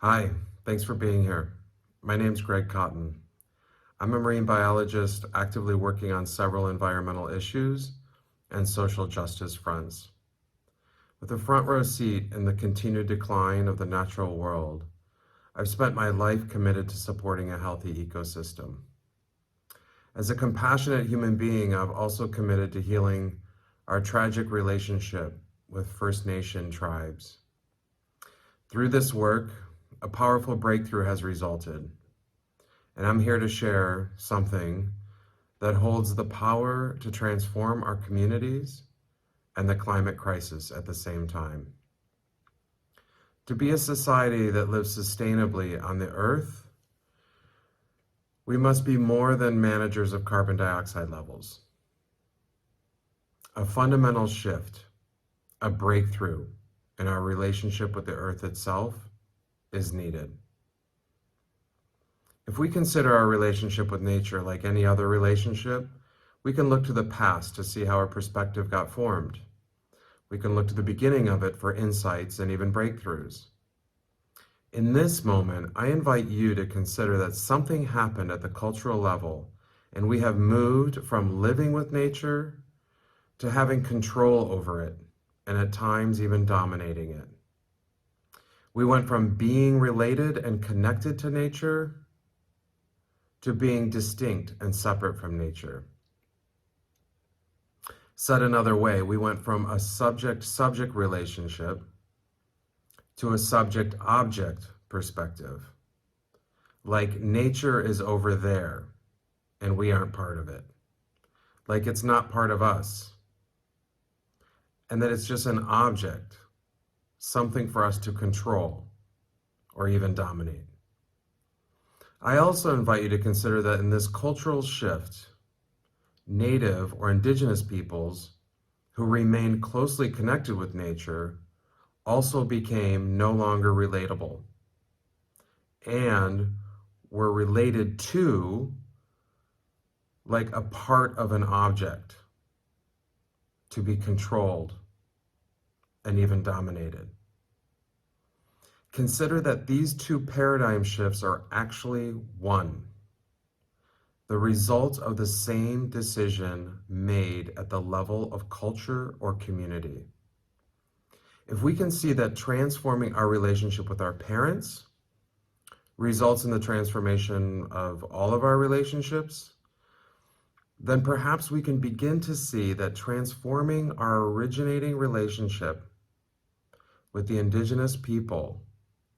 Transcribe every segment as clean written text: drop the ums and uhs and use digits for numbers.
Hi, thanks for being here. My name's Cotten. I'm a marine biologist actively working on several environmental issues and social justice fronts. With a front row seat in the continued decline of the natural world, I've spent my life committed to supporting a healthy ecosystem. As a compassionate human being, I've also committed to healing our tragic relationship with First Nation tribes. Through this work, a powerful breakthrough has resulted, and I'm here to share something that holds the power to transform our communities and the climate crisis at the same time. To be a society that lives sustainably on the earth, we must be more than managers of carbon dioxide levels. A fundamental shift, a breakthrough in our relationship with the earth itself is needed. If we consider our relationship with nature like any other relationship, we can look to the past to see how our perspective got formed. We can look to the beginning of it for insights and even breakthroughs. In this moment, I invite you to consider that something happened at the cultural level, and we have moved from living with nature to having control over it, and at times even dominating it. We went from being related and connected to nature to being distinct and separate from nature. Said another way, we went from a subject-subject relationship to a subject-object perspective. Like nature is over there and we aren't part of it. Like it's not part of us. And that it's just an object, something for us to control or even dominate. I also invite you to consider that in this cultural shift, Native or Indigenous peoples who remained closely connected with nature also became no longer relatable and were related to like a part of an object to be controlled and even dominated. Consider that these two paradigm shifts are actually one, the result of the same decision made at the level of culture or community. If we can see that transforming our relationship with our parents results in the transformation of all of our relationships, then perhaps we can begin to see that transforming our originating relationship with the Indigenous people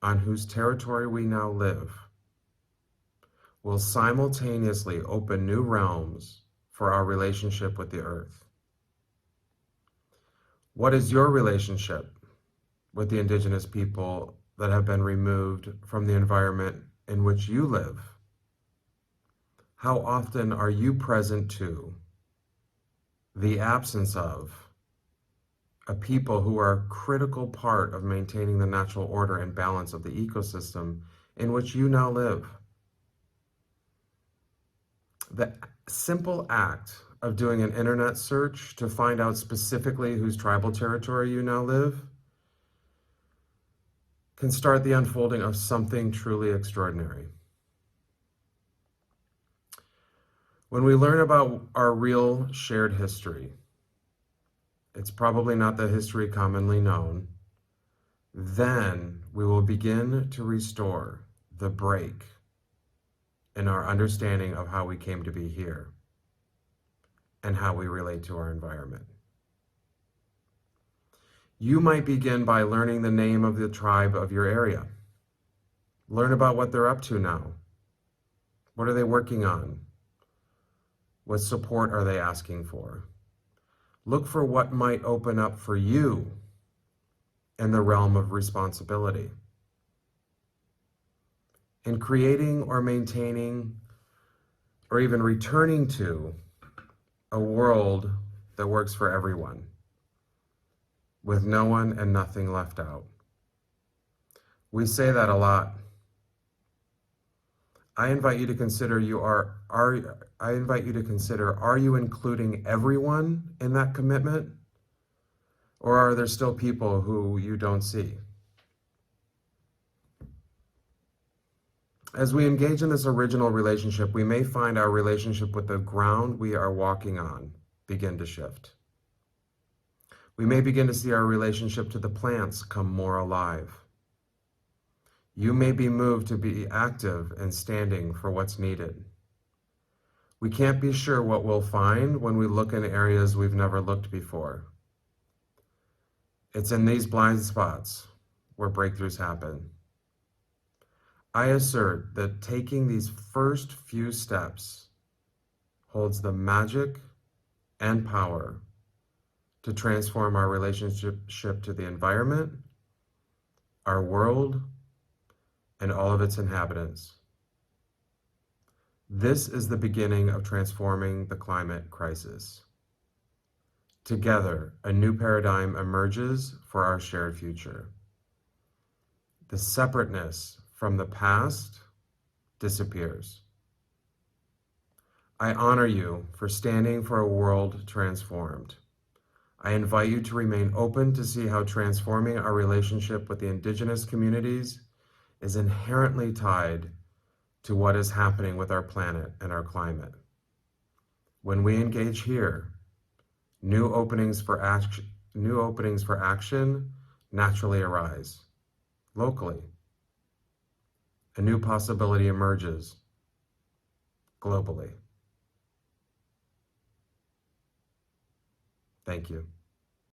on whose territory we now live will simultaneously open new realms for our relationship with the earth. What is your relationship with the Indigenous people that have been removed from the environment in which you live? How often are you present to the absence of a people who are a critical part of maintaining the natural order and balance of the ecosystem in which you now live? The simple act of doing an internet search to find out specifically whose tribal territory you now live can start the unfolding of something truly extraordinary. When we learn about our real shared history, it's probably not the history commonly known, then we will begin to restore the break in our understanding of how we came to be here and how we relate to our environment. You might begin by learning the name of the tribe of your area. Learn about what they're up to now. What are they working on? What support are they asking for? Look for what might open up for you in the realm of responsibility. In creating or maintaining or even returning to a world that works for everyone, with no one and nothing left out. We say that a lot. I invite you to consider are you including everyone in that commitment? Or are there still people who you don't see? As we engage in this original relationship, we may find our relationship with the ground we are walking on begin to shift. We may begin to see our relationship to the plants come more alive. You may be moved to be active and standing for what's needed. We can't be sure what we'll find when we look in areas we've never looked before. It's in these blind spots where breakthroughs happen. I assert that taking these first few steps holds the magic and power to transform our relationship to the environment, our world, and all of its inhabitants. This is the beginning of transforming the climate crisis. Together, a new paradigm emerges for our shared future. The separateness from the past disappears. I honor you for standing for a world transformed. I invite you to remain open to see how transforming our relationship with the Indigenous communities is inherently tied to what is happening with our planet and our climate. When we engage here, new openings for action naturally arise locally. A new possibility emerges globally. Thank you.